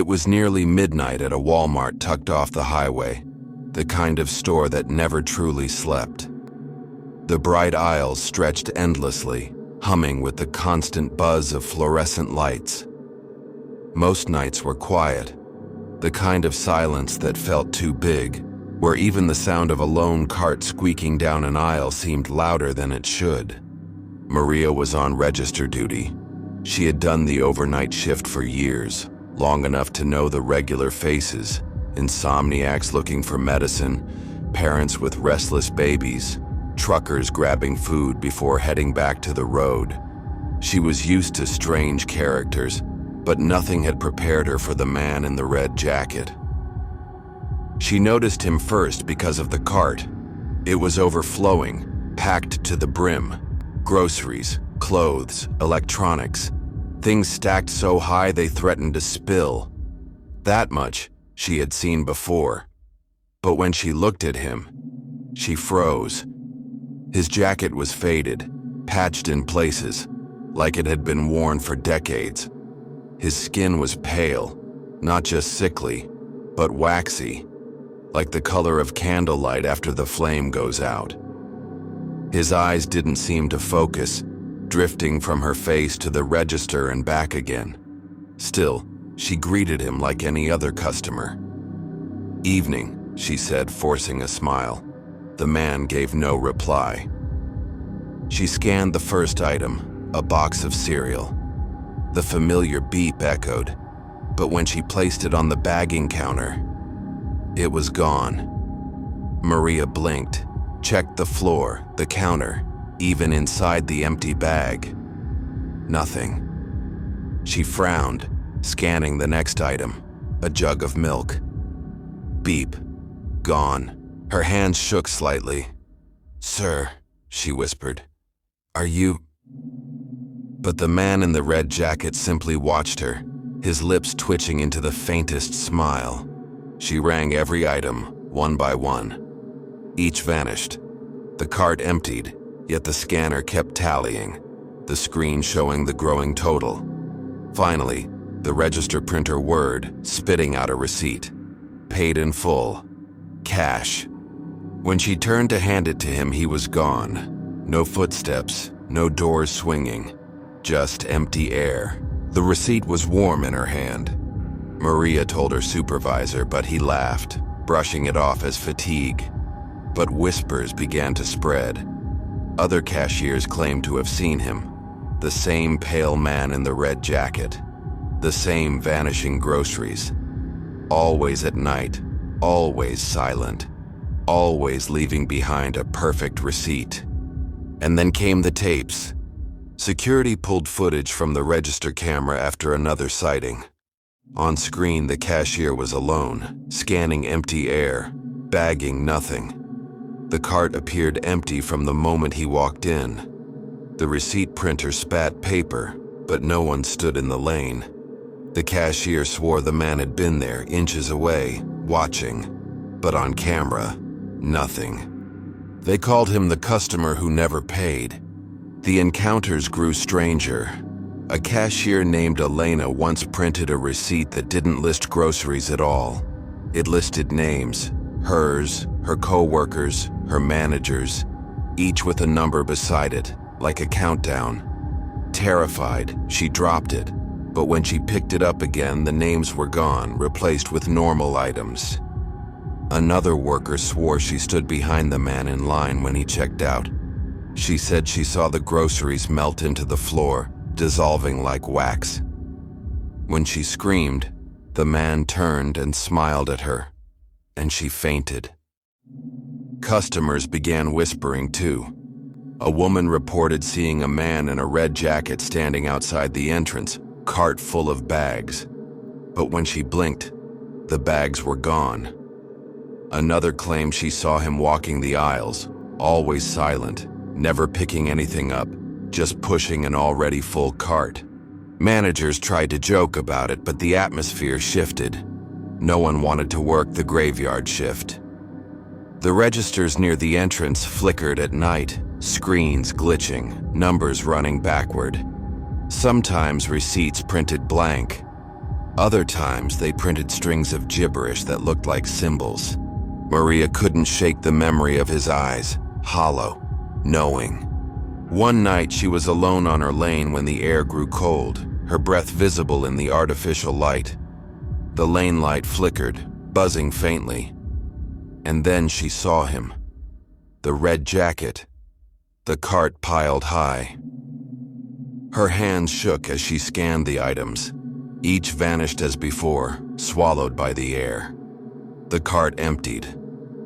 It was nearly midnight at a Walmart tucked off the highway, the kind of store that never truly slept. The bright aisles stretched endlessly, humming with the constant buzz of fluorescent lights. Most nights were quiet, the kind of silence that felt too big, where even the sound of a lone cart squeaking down an aisle seemed louder than it should. Maria was on register duty. She had done the overnight shift for years, long enough to know the regular faces, insomniacs looking for medicine, parents with restless babies, truckers grabbing food before heading back to the road. She was used to strange characters, but nothing had prepared her for the man in the red jacket. She noticed him first because of the cart. It was overflowing, packed to the brim. Groceries, clothes, electronics, things stacked so high they threatened to spill. That much she had seen before. But when she looked at him, she froze. His jacket was faded, patched in places, like it had been worn for decades. His skin was pale, not just sickly, but waxy, like the color of candlelight after the flame goes out. His eyes didn't seem to focus, drifting from her face to the register and back again. Still, she greeted him like any other customer. "Evening," she said, forcing a smile. The man gave no reply. She scanned the first item, a box of cereal. The familiar beep echoed, but when she placed it on the bagging counter, it was gone. Maria blinked, checked the floor, the counter, even inside the empty bag. Nothing. She frowned, scanning the next item, a jug of milk. Beep. Gone. Her hands shook slightly. "Sir," she whispered, "are you—" But the man in the red jacket simply watched her, his lips twitching into the faintest smile. She rang every item, one by one. Each vanished. The cart emptied, yet the scanner kept tallying, the screen showing the growing total. Finally, the register printer whirred, spitting out a receipt. Paid in full. Cash. When she turned to hand it to him, he was gone. No footsteps, no doors swinging, just empty air. The receipt was warm in her hand. Maria told her supervisor, but he laughed, brushing it off as fatigue. But whispers began to spread. Other cashiers claimed to have seen him. The same pale man in the red jacket. The same vanishing groceries. Always at night, always silent, always leaving behind a perfect receipt. And then came the tapes. Security pulled footage from the register camera after another sighting. On screen, the cashier was alone, scanning empty air, bagging nothing. The cart appeared empty from the moment he walked in. The receipt printer spat paper, but no one stood in the lane. The cashier swore the man had been there, inches away, watching. But on camera, nothing. They called him the customer who never paid. The encounters grew stranger. A cashier named Elena once printed a receipt that didn't list groceries at all. It listed names, hers, her co-workers, her managers, each with a number beside it, like a countdown. Terrified, she dropped it, but when she picked it up again, the names were gone, replaced with normal items. Another worker swore she stood behind the man in line when he checked out. She said she saw the groceries melt into the floor, dissolving like wax. When she screamed, the man turned and smiled at her, and she fainted. Customers began whispering too. A woman reported seeing a man in a red jacket standing outside the entrance, cart full of bags. But when she blinked, the bags were gone. Another claimed she saw him walking the aisles, always silent, never picking anything up, just pushing an already full cart. Managers tried to joke about it, but the atmosphere shifted. No one wanted to work the graveyard shift. The registers near the entrance flickered at night, screens glitching, numbers running backward. Sometimes receipts printed blank. Other times, they printed strings of gibberish that looked like symbols. Maria couldn't shake the memory of his eyes, hollow, knowing. One night, she was alone on her lane when the air grew cold, her breath visible in the artificial light. The lane light flickered, buzzing faintly. And then she saw him. The red jacket. The cart piled high. Her hands shook as she scanned the items. Each vanished as before, swallowed by the air. The cart emptied.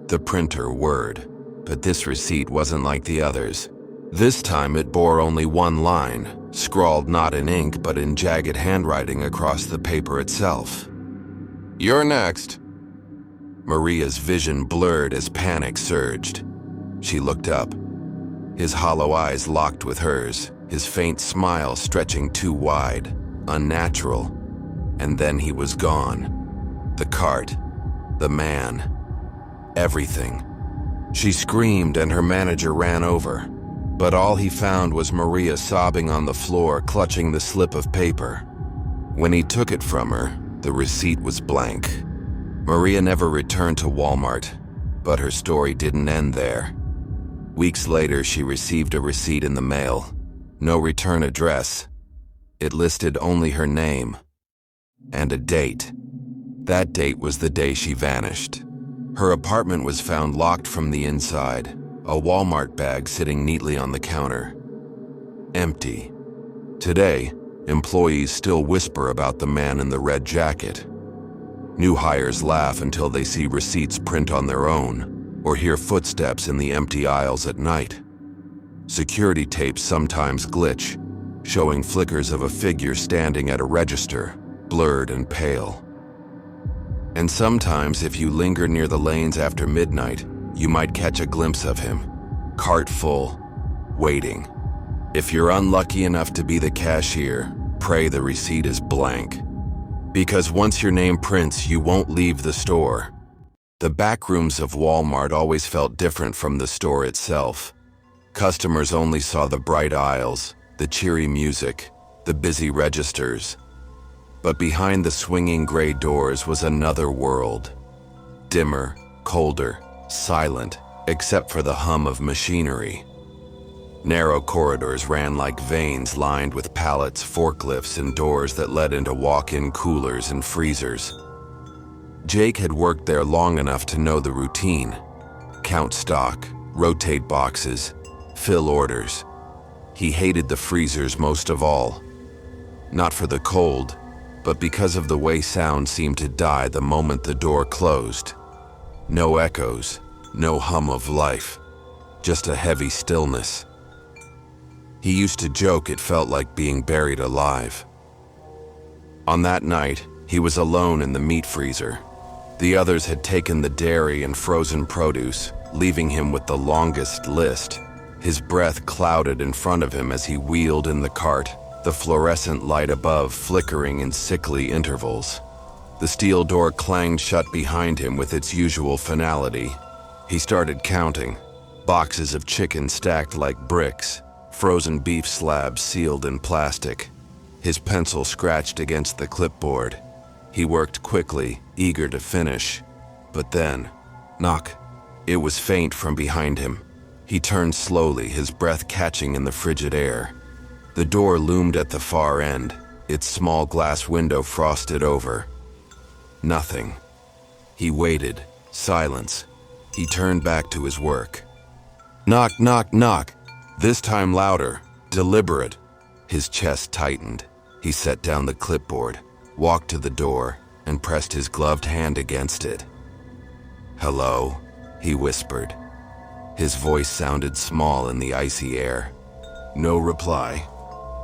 The printer whirred. But this receipt wasn't like the others. This time it bore only one line, scrawled not in ink but in jagged handwriting across the paper itself. "You're next." Maria's vision blurred as panic surged. She looked up. His hollow eyes locked with hers, his faint smile stretching too wide, unnatural. And then he was gone. The cart, the man, everything. She screamed and her manager ran over. But all he found was Maria sobbing on the floor, clutching the slip of paper. When he took it from her, the receipt was blank. Maria never returned to Walmart, but her story didn't end there. Weeks later, she received a receipt in the mail. No return address. It listed only her name and a date. That date was the day she vanished. Her apartment was found locked from the inside, a Walmart bag sitting neatly on the counter. Empty. Today, employees still whisper about the man in the red jacket. New hires laugh until they see receipts print on their own, or hear footsteps in the empty aisles at night. Security tapes sometimes glitch, showing flickers of a figure standing at a register, blurred and pale. And sometimes, if you linger near the lanes after midnight, you might catch a glimpse of him, cart full, waiting. If you're unlucky enough to be the cashier, pray the receipt is blank. Because once your name prints, you won't leave the store. The back rooms of Walmart always felt different from the store itself. Customers only saw the bright aisles, the cheery music, the busy registers. But behind the swinging gray doors was another world. Dimmer, colder, silent, except for the hum of machinery. Narrow corridors ran like veins lined with pallets, forklifts, and doors that led into walk-in coolers and freezers. Jake had worked there long enough to know the routine. Count stock, rotate boxes, fill orders. He hated the freezers most of all. Not for the cold, but because of the way sound seemed to die the moment the door closed. No echoes, no hum of life, just a heavy stillness. He used to joke it felt like being buried alive. On that night, he was alone in the meat freezer. The others had taken the dairy and frozen produce, leaving him with the longest list. His breath clouded in front of him as he wheeled in the cart, the fluorescent light above flickering in sickly intervals. The steel door clanged shut behind him with its usual finality. He started counting. Boxes of chicken stacked like bricks, frozen beef slabs sealed in plastic. His pencil scratched against the clipboard. He worked quickly, eager to finish. But then, knock. It was faint from behind him. He turned slowly, his breath catching in the frigid air. The door loomed at the far end, its small glass window frosted over. Nothing. He waited. Silence. He turned back to his work. Knock, knock, knock. This time louder, deliberate. His chest tightened. He set down the clipboard, walked to the door, and pressed his gloved hand against it. "Hello," he whispered. His voice sounded small in the icy air. No reply.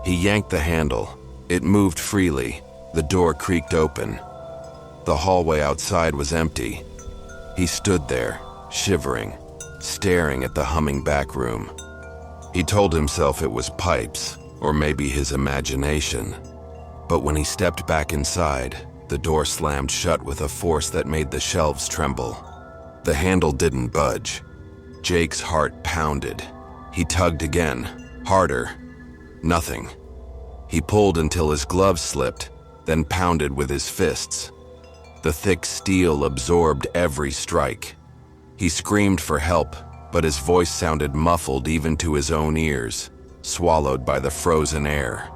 He yanked the handle. It moved freely. The door creaked open. The hallway outside was empty. He stood there, shivering, staring at the humming back room. He told himself it was pipes, or maybe his imagination. But when he stepped back inside, the door slammed shut with a force that made the shelves tremble. The handle didn't budge. Jake's heart pounded. He tugged again, harder. Nothing. He pulled until his gloves slipped, then pounded with his fists. The thick steel absorbed every strike. He screamed for help, but his voice sounded muffled even to his own ears, swallowed by the frozen air.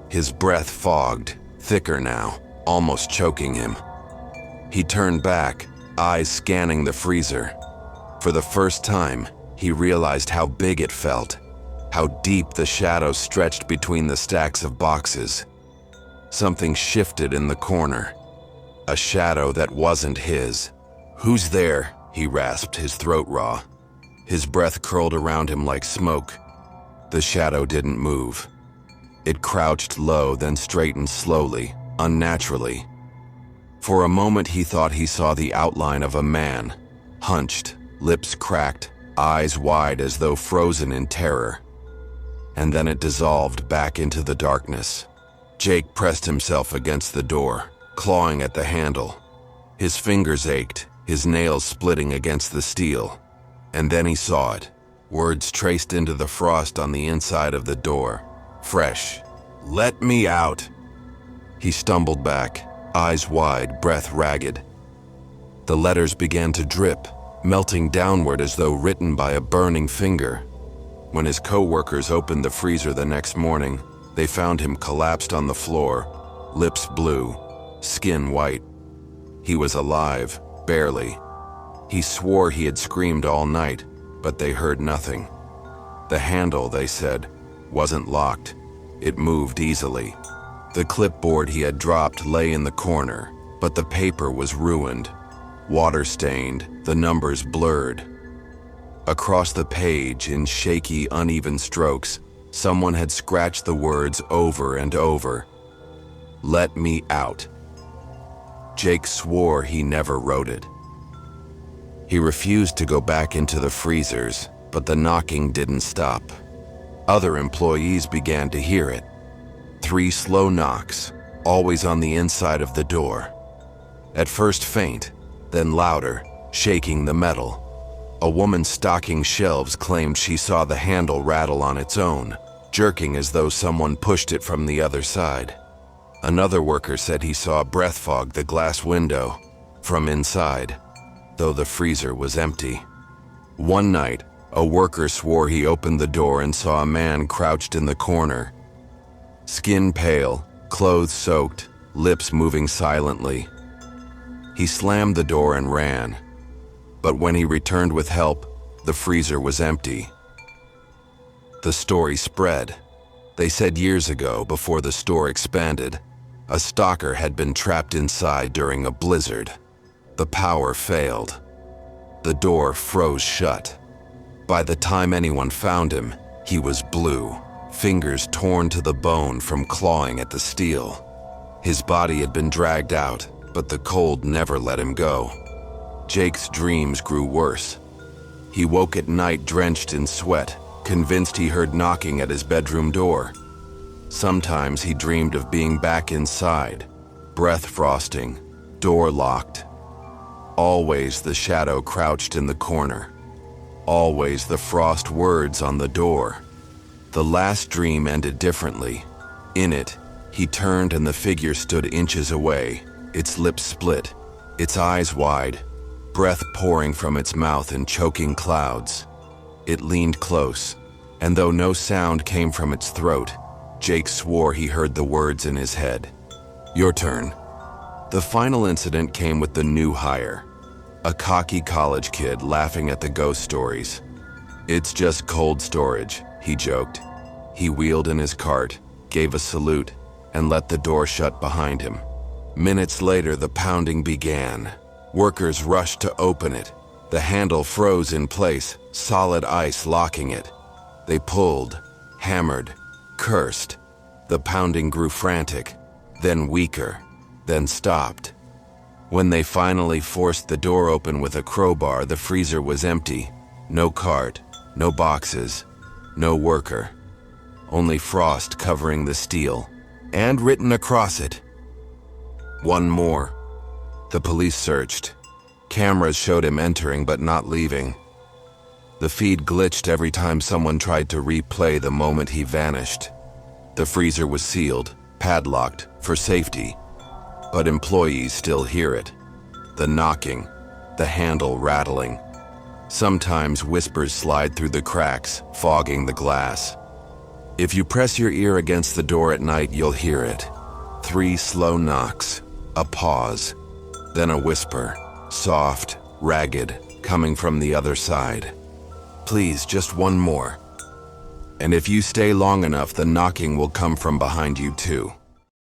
His breath fogged, thicker now, almost choking him. He turned back, eyes scanning the freezer. For the first time, he realized how big it felt, how deep the shadows stretched between the stacks of boxes. Something shifted in the corner, a shadow that wasn't his. "Who's there?" he rasped, his throat raw. His breath curled around him like smoke. The shadow didn't move. It crouched low, then straightened slowly, unnaturally. For a moment he thought he saw the outline of a man, hunched, lips cracked, eyes wide as though frozen in terror. And then it dissolved back into the darkness. Jake pressed himself against the door, clawing at the handle. His fingers ached, his nails splitting against the steel. And then he saw it, words traced into the frost on the inside of the door. Fresh. "Let me out." He stumbled back, eyes wide, breath ragged. The letters began to drip, melting downward as though written by a burning finger. When his co-workers opened the freezer the next morning, they found him collapsed on the floor, lips blue, skin white. He was alive, barely. He swore he had screamed all night, but they heard nothing. The handle, they said, wasn't locked. It moved easily. The clipboard he had dropped lay in the corner, but the paper was ruined, water-stained, the numbers blurred. Across the page, in shaky, uneven strokes, someone had scratched the words over and over. "Let me out." Jake swore he never wrote it. He refused to go back into the freezers, but the knocking didn't stop. Other employees began to hear it. 3 slow knocks, always on the inside of the door. At first faint, then louder, shaking the metal. A woman stocking shelves claimed she saw the handle rattle on its own, jerking as though someone pushed it from the other side. Another worker said he saw breath fog the glass window from inside, though the freezer was empty. One night, a worker swore he opened the door and saw a man crouched in the corner. Skin pale, clothes soaked, lips moving silently. He slammed the door and ran. But when he returned with help, the freezer was empty. The story spread. They said years ago, before the store expanded, a stalker had been trapped inside during a blizzard. The power failed. The door froze shut. By the time anyone found him, he was blue, fingers torn to the bone from clawing at the steel. His body had been dragged out, but the cold never let him go. Jake's dreams grew worse. He woke at night drenched in sweat, convinced he heard knocking at his bedroom door. Sometimes he dreamed of being back inside, breath frosting, door locked. Always the shadow crouched in the corner. Always the frost words on the door. The last dream ended differently. In it, he turned and the figure stood inches away, its lips split, its eyes wide, breath pouring from its mouth in choking clouds. It leaned close, and though no sound came from its throat, Jake swore he heard the words in his head. "Your turn." The final incident came with the new hire, a cocky college kid laughing at the ghost stories. "It's just cold storage," he joked. He wheeled in his cart, gave a salute, and let the door shut behind him. Minutes later, the pounding began. Workers rushed to open it. The handle froze in place, solid ice locking it. They pulled, hammered, cursed. The pounding grew frantic, then weaker, then stopped. When they finally forced the door open with a crowbar, the freezer was empty. No cart, no boxes, no worker. Only frost covering the steel, and written across it, "One more." The police searched. Cameras showed him entering but not leaving. The feed glitched every time someone tried to replay the moment he vanished. The freezer was sealed, padlocked for safety, but employees still hear it. The knocking, the handle rattling. Sometimes whispers slide through the cracks, fogging the glass. If you press your ear against the door at night, you'll hear it. 3 slow knocks, a pause, then a whisper, soft, ragged, coming from the other side. Please, just one more. And if you stay long enough, the knocking will come from behind you too.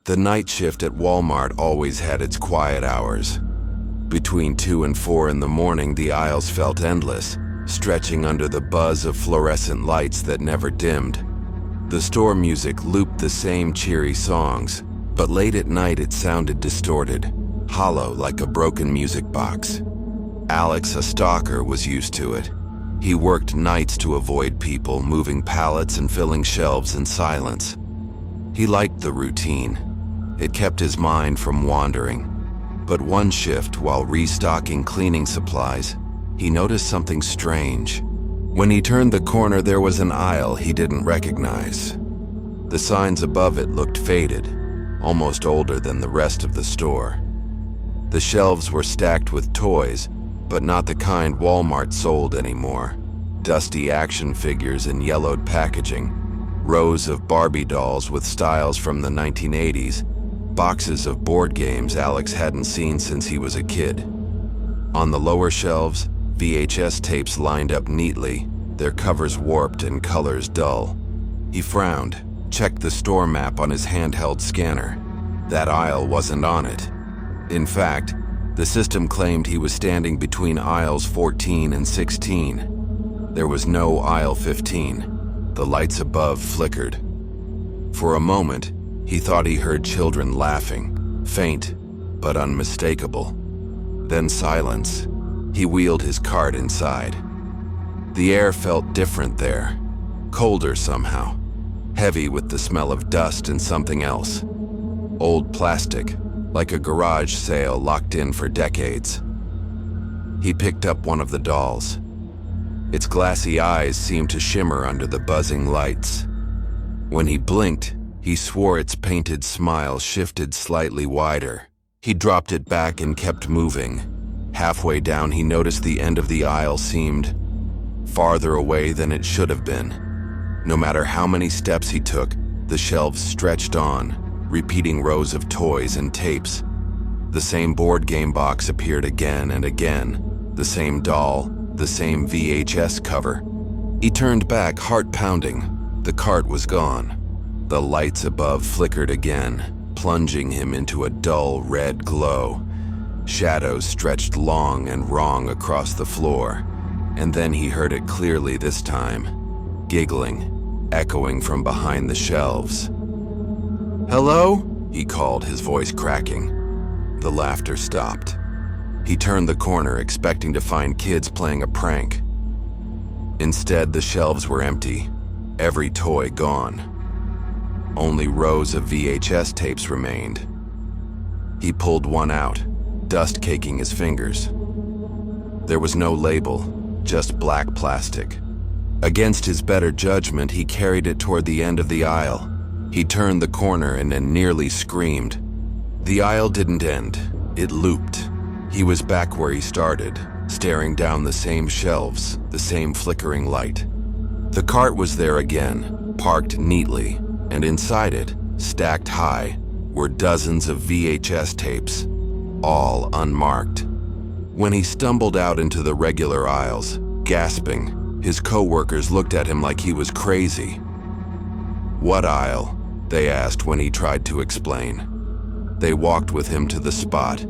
The night shift at Walmart always had its quiet hours. Between 2 and 4 in the morning, the aisles felt endless, stretching under the buzz of fluorescent lights that never dimmed. The store music looped the same cheery songs, but late at night it sounded distorted, hollow like a broken music box. Alex, a stalker, was used to it. He worked nights to avoid people, moving pallets and filling shelves in silence. He liked the routine. It kept his mind from wandering. But one shift, while restocking cleaning supplies, he noticed something strange. When he turned the corner, there was an aisle he didn't recognize. The signs above it looked faded, almost older than the rest of the store. The shelves were stacked with toys, but not the kind Walmart sold anymore. Dusty action figures in yellowed packaging, rows of Barbie dolls with styles from the 1980s, boxes of board games Alex hadn't seen since he was a kid. On the lower shelves, VHS tapes lined up neatly, their covers warped and colors dull. He frowned, checked the store map on his handheld scanner. That aisle wasn't on it. In fact, the system claimed he was standing between aisles 14 and 16. There was no aisle 15. The lights above flickered. For a moment, he thought he heard children laughing, faint but unmistakable. Then silence. He wheeled his cart inside. The air felt different there, colder somehow, heavy with the smell of dust and something else. Old plastic, like a garage sale locked in for decades. He picked up one of the dolls. Its glassy eyes seemed to shimmer under the buzzing lights. When he blinked, he swore its painted smile shifted slightly wider. He dropped it back and kept moving. Halfway down, he noticed the end of the aisle seemed farther away than it should have been. No matter how many steps he took, the shelves stretched on, repeating rows of toys and tapes. The same board game box appeared again and again, the same doll, the same VHS cover. He turned back, heart pounding. The cart was gone. The lights above flickered again, plunging him into a dull red glow. Shadows stretched long and wrong across the floor, and then he heard it clearly this time, giggling, echoing from behind the shelves. "Hello?" he called, his voice cracking. The laughter stopped. He turned the corner, expecting to find kids playing a prank. Instead, the shelves were empty, every toy gone. Only rows of VHS tapes remained. He pulled one out, dust caking his fingers. There was no label, just black plastic. Against his better judgment, he carried it toward the end of the aisle. He turned the corner and then nearly screamed. The aisle didn't end, it looped. He was back where he started, staring down the same shelves, the same flickering light. The cart was there again, parked neatly, and inside it, stacked high, were dozens of VHS tapes, all unmarked. When he stumbled out into the regular aisles, gasping, his co-workers looked at him like he was crazy. "What aisle?" they asked when he tried to explain. They walked with him to the spot,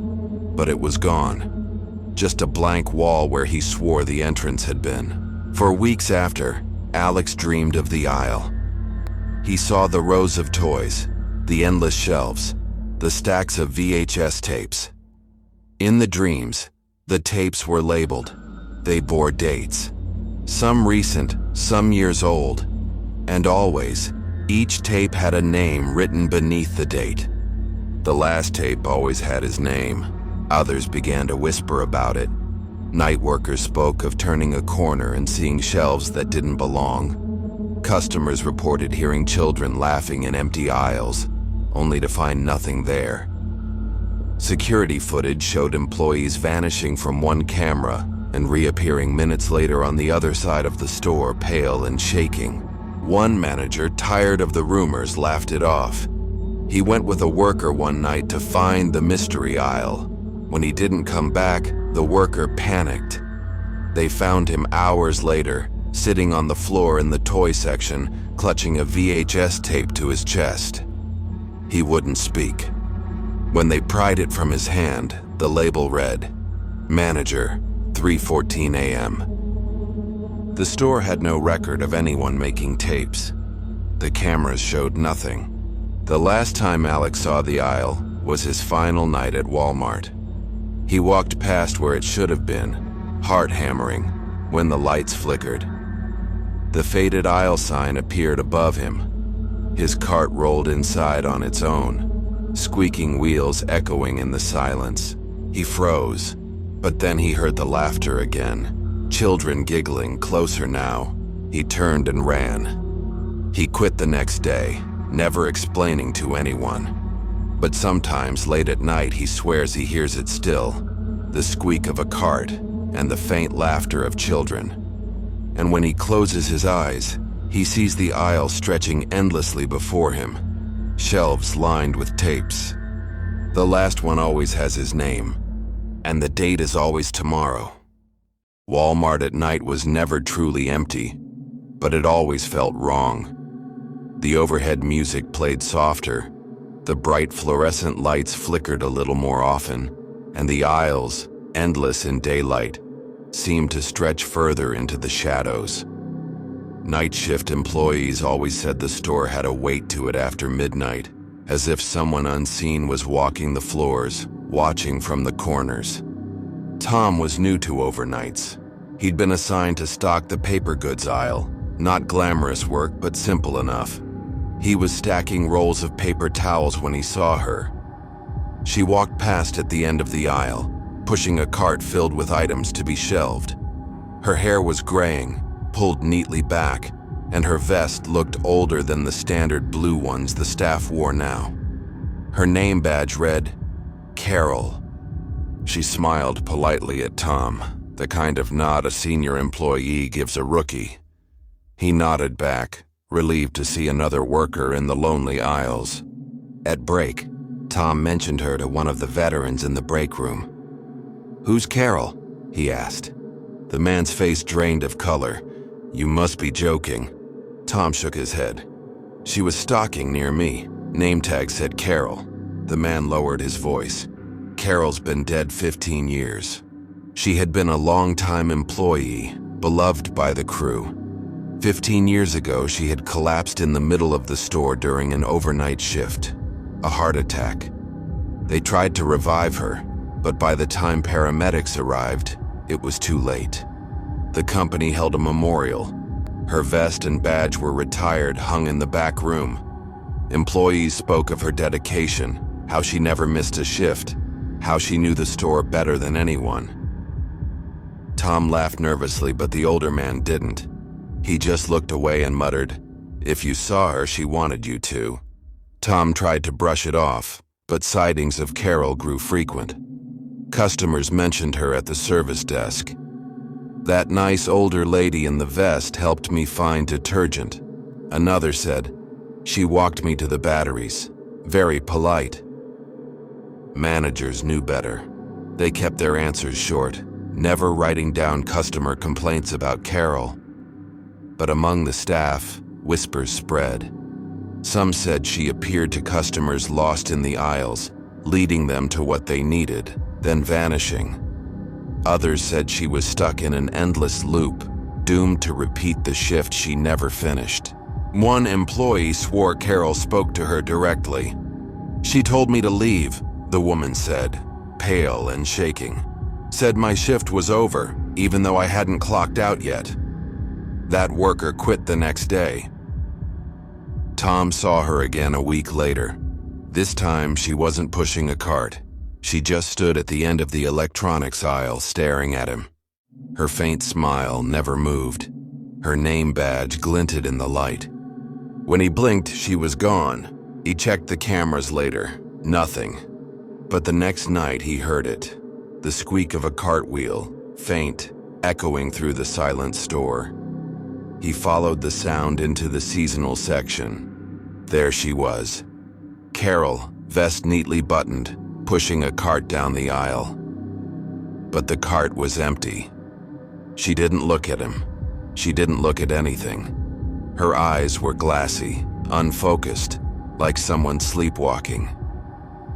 but it was gone. Just a blank wall where he swore the entrance had been. For weeks after, Alex dreamed of the aisle. He saw the rows of toys, the endless shelves, the stacks of VHS tapes. In the dreams, the tapes were labeled. They bore dates. Some recent, some years old. And always, each tape had a name written beneath the date. The last tape always had his name. Others began to whisper about it. Night workers spoke of turning a corner and seeing shelves that didn't belong. Customers reported hearing children laughing in empty aisles. only to find nothing there. Security footage showed employees vanishing from one camera and reappearing minutes later on the other side of the store, pale and shaking. One manager, tired of the rumors, laughed it off. He went with a worker one night to find the mystery aisle. When he didn't come back, the worker panicked. They found him hours later, sitting on the floor in the toy section, clutching a VHS tape to his chest. He wouldn't speak. When they pried it from his hand, the label read, "Manager, 3:14 a.m." The store had no record of anyone making tapes. The cameras showed nothing. The last time Alex saw the aisle was his final night at Walmart. He walked past where it should have been, heart hammering, when the lights flickered. The faded aisle sign appeared above him. His cart rolled inside on its own, squeaking wheels echoing in the silence. He froze, but then he heard the laughter again, children giggling closer now. He turned and ran. He quit the next day, never explaining to anyone. But sometimes late at night he swears he hears it still, the squeak of a cart and the faint laughter of children. And when he closes his eyes, he sees the aisle stretching endlessly before him, shelves lined with tapes. The last one always has his name, and the date is always tomorrow. Walmart at night was never truly empty, but it always felt wrong. The overhead music played softer, the bright fluorescent lights flickered a little more often, and the aisles, endless in daylight, seemed to stretch further into the shadows. Night shift employees always said the store had a weight to it after midnight, as if someone unseen was walking the floors, watching from the corners. Tom was new to overnights. He'd been assigned to stock the paper goods aisle, not glamorous work but simple enough. He was stacking rolls of paper towels when he saw her. She walked past at the end of the aisle, pushing a cart filled with items to be shelved. Her hair was graying, pulled neatly back, and her vest looked older than the standard blue ones the staff wore now. Her name badge read, Carol. She smiled politely at Tom, the kind of nod a senior employee gives a rookie. He nodded back, relieved to see another worker in the lonely aisles. At break, Tom mentioned her to one of the veterans in the break room. "Who's Carol?" he asked. The man's face drained of color. "You must be joking." Tom shook his head. "She was stalking near me. Name tag said Carol." The man lowered his voice. "Carol's been dead 15 years. She had been a long-time employee, beloved by the crew. 15 years ago, she had collapsed in the middle of the store during an overnight shift. A heart attack. They tried to revive her, but by the time paramedics arrived, it was too late. The company held a memorial. Her vest and badge were retired, hung in the back room. Employees spoke of her dedication, how she never missed a shift, how she knew the store better than anyone." Tom laughed nervously, but the older man didn't. He just looked away and muttered, "If you saw her, she wanted you to." Tom tried to brush it off, but sightings of Carol grew frequent. Customers mentioned her at the service desk. "That nice older lady in the vest helped me find detergent." Another said, "She walked me to the batteries. Very polite." Managers knew better. They kept their answers short, never writing down customer complaints about Carol. But among the staff, whispers spread. Some said she appeared to customers lost in the aisles, leading them to what they needed, then vanishing. Others said she was stuck in an endless loop, doomed to repeat the shift she never finished. One employee swore Carol spoke to her directly. "She told me to leave," the woman said, pale and shaking. "Said my shift was over, even though I hadn't clocked out yet." That worker quit the next day. Tom saw her again a week later. This time, she wasn't pushing a cart. She just stood at the end of the electronics aisle staring at him. Her faint smile never moved. Her name badge glinted in the light. When he blinked, she was gone, He checked the cameras later. Nothing. But the next night he heard it. The squeak of a cartwheel, faint, echoing through the silent store. He followed the sound into the seasonal section. There she was. Carol, vest neatly buttoned, pushing a cart down the aisle. But the cart was empty. She didn't look at him. She didn't look at anything. Her eyes were glassy, unfocused, like someone sleepwalking.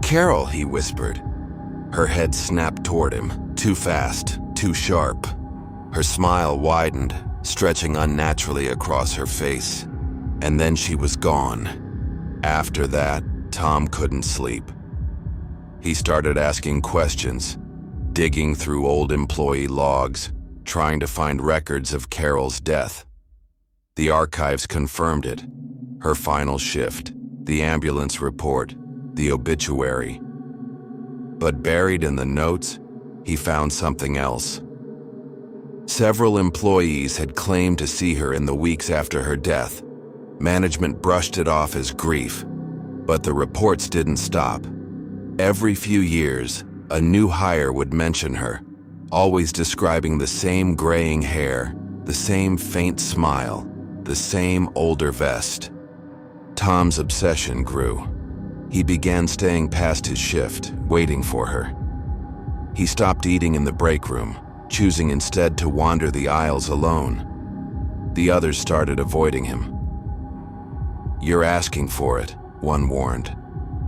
"Carol," he whispered. Her head snapped toward him, too fast, too sharp. Her smile widened, stretching unnaturally across her face. And then she was gone. After that, Tom couldn't sleep. He started asking questions, digging through old employee logs, trying to find records of Carol's death. The archives confirmed it. Her final shift, the ambulance report, the obituary. But buried in the notes, he found something else. Several employees had claimed to see her in the weeks after her death. Management brushed it off as grief, but the reports didn't stop. Every few years, a new hire would mention her, always describing the same graying hair, the same faint smile, the same older vest. Tom's obsession grew. He began staying past his shift, waiting for her. He stopped eating in the break room, choosing instead to wander the aisles alone. The others started avoiding him. "You're asking for it," one warned.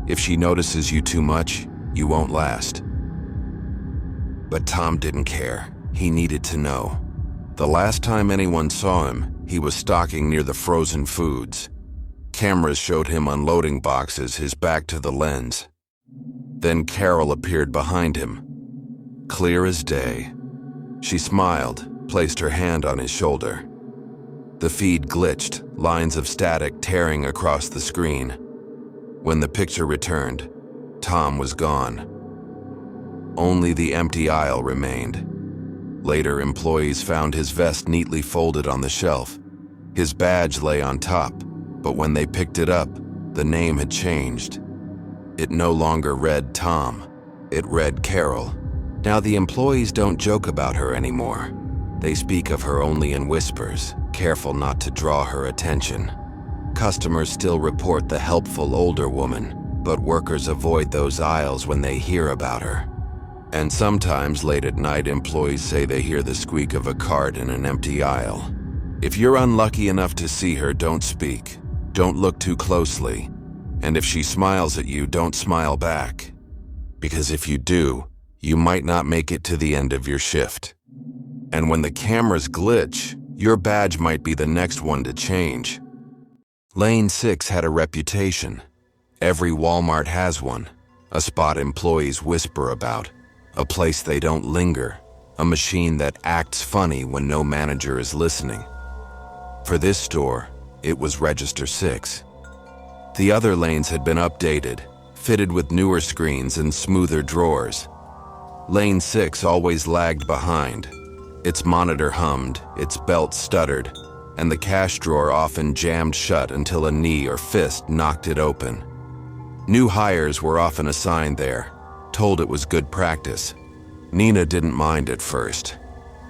"If she notices you too much, you won't last." But Tom didn't care. He needed to know. The last time anyone saw him, he was stalking near the frozen foods. Cameras showed him unloading boxes, his back to the lens. Then Carol appeared behind him, clear as day. She smiled, placed her hand on his shoulder. The feed glitched, lines of static tearing across the screen. When the picture returned, Tom was gone. Only the empty aisle remained. Later, employees found his vest neatly folded on the shelf. His badge lay on top, but when they picked it up, the name had changed. It no longer read Tom. It read Carol. Now the employees don't joke about her anymore. They speak of her only in whispers, careful not to draw her attention. Customers still report the helpful older woman, but workers avoid those aisles when they hear about her. And sometimes late at night, employees say they hear the squeak of a cart in an empty aisle. If you're unlucky enough to see her, don't speak. Don't look too closely. And if she smiles at you, don't smile back. Because if you do, you might not make it to the end of your shift. And when the cameras glitch, your badge might be the next one to change. Lane 6 had a reputation. Every Walmart has one. A spot employees whisper about. A place they don't linger. A machine that acts funny when no manager is listening. For this store, it was Register 6. The other lanes had been updated, fitted with newer screens and smoother drawers. Lane 6 always lagged behind. Its monitor hummed, its belt stuttered, and the cash drawer often jammed shut until a knee or fist knocked it open. New hires were often assigned there, told it was good practice. Nina didn't mind at first.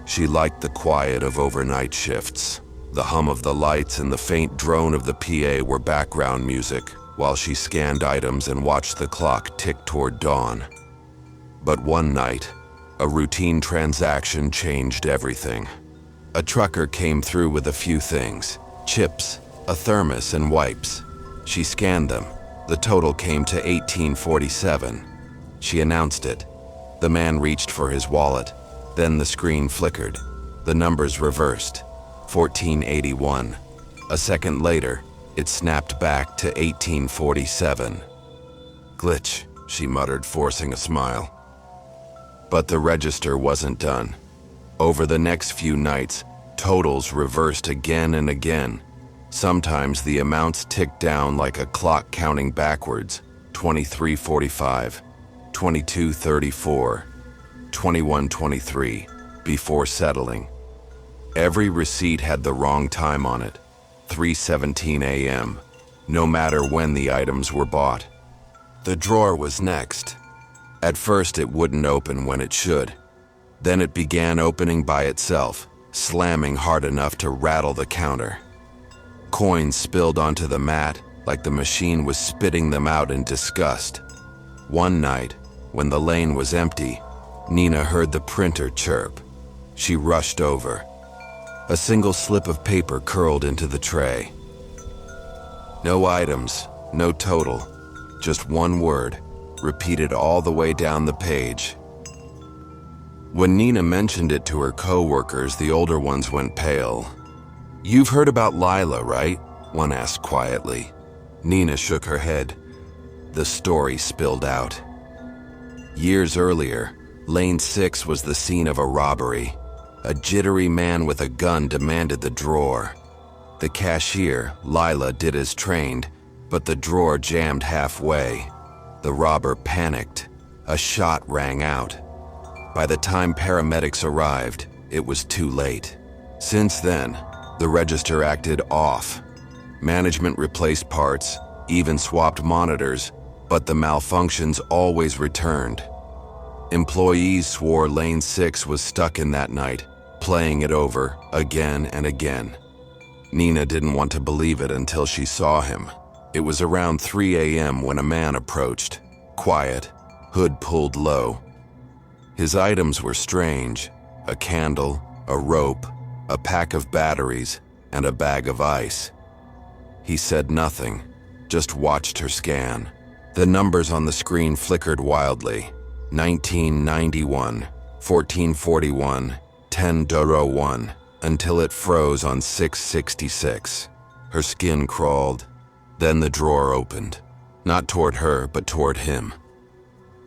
She liked the quiet of overnight shifts. The hum of the lights and the faint drone of the PA were background music, while she scanned items and watched the clock tick toward dawn. But one night, a routine transaction changed everything. A trucker came through with a few things: chips, a thermos, and wipes. She scanned them. The total came to $18.47. She announced it. The man reached for his wallet. Then the screen flickered. The numbers reversed. $14.81. A second later, it snapped back to $18.47. "Glitch," she muttered, forcing a smile. But the register wasn't done. Over the next few nights, totals reversed again and again. Sometimes the amounts ticked down like a clock counting backwards: 23:45, 22:34, 21:23, before settling. Every receipt had the wrong time on it: 3:17 a.m. no matter when the items were bought. The drawer was next. At first, it wouldn't open when it should. Then it began opening by itself, slamming hard enough to rattle the counter. Coins spilled onto the mat like the machine was spitting them out in disgust. One night, when the lane was empty, Nina heard the printer chirp. She rushed over. A single slip of paper curled into the tray. No items, no total, just one word, repeated all the way down the page. When Nina mentioned it to her co-workers, the older ones went pale. "You've heard about Lila, right?" one asked quietly. Nina shook her head. The story spilled out. Years earlier, Lane 6 was the scene of a robbery. A jittery man with a gun demanded the drawer. The cashier, Lila, did as trained, but the drawer jammed halfway. The robber panicked. A shot rang out. By the time paramedics arrived, it was too late. Since then, the register acted off. Management replaced parts, even swapped monitors, but the malfunctions always returned. Employees swore Lane 6 was stuck in that night, playing it over again and again. Nina didn't want to believe it until she saw him. It was around 3 a.m. when a man approached, quiet, hood pulled low. His items were strange: a candle, a rope, a pack of batteries, and a bag of ice. He said nothing, just watched her scan. The numbers on the screen flickered wildly. 1991, 1441, 1001, until it froze on 666. Her skin crawled. Then the drawer opened. Not toward her, but toward him.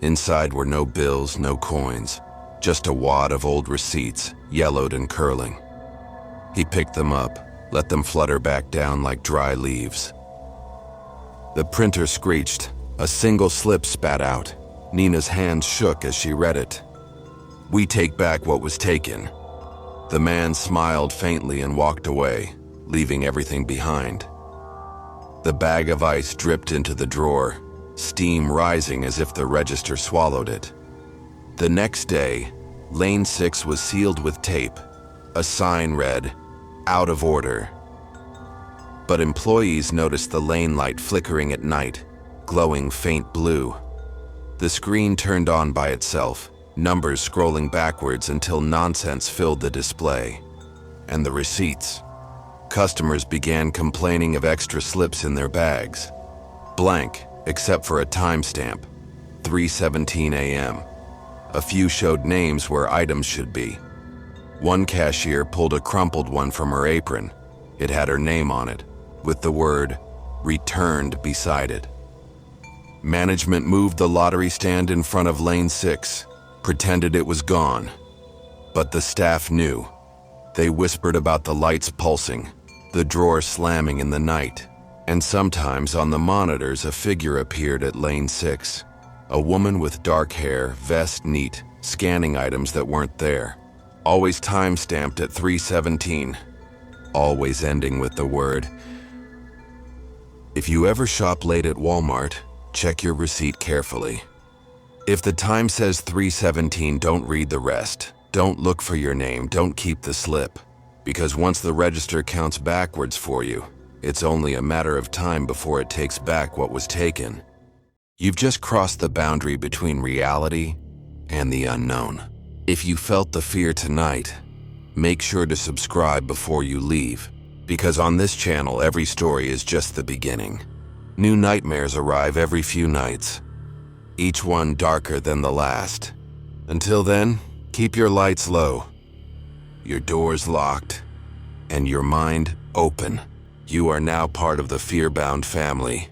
Inside were no bills, no coins, just a wad of old receipts, yellowed and curling. He picked them up, let them flutter back down like dry leaves. The printer screeched. A single slip spat out. Nina's hands shook as she read it. "We take back what was taken." The man smiled faintly and walked away, leaving everything behind. The bag of ice dripped into the drawer, steam rising as if the register swallowed it. The next day, Lane 6 was sealed with tape. A sign read, "Out of order." But employees noticed the lane light flickering at night, glowing faint blue. The screen turned on by itself, numbers scrolling backwards until nonsense filled the display. And the receipts. Customers began complaining of extra slips in their bags. Blank, except for a timestamp, 3:17 a.m. A few showed names where items should be. One cashier pulled a crumpled one from her apron. It had her name on it, with the word "returned" beside it. Management moved the lottery stand in front of Lane 6, pretended it was gone. But the staff knew. They whispered about the lights pulsing, the drawer slamming in the night, and sometimes on the monitors a figure appeared at Lane 6. A woman with dark hair, vest neat, scanning items that weren't there. Always time-stamped at 3:17. Always ending with the word. If you ever shop late at Walmart, check your receipt carefully. If the time says 3:17, don't read the rest. Don't look for your name, don't keep the slip. Because once the register counts backwards for you, it's only a matter of time before it takes back what was taken. You've just crossed the boundary between reality and the unknown. If you felt the fear tonight, make sure to subscribe before you leave, because on this channel every story is just the beginning. New nightmares arrive every few nights, each one darker than the last. Until then, keep your lights low, your doors locked, and your mind open. You are now part of the FearBound family.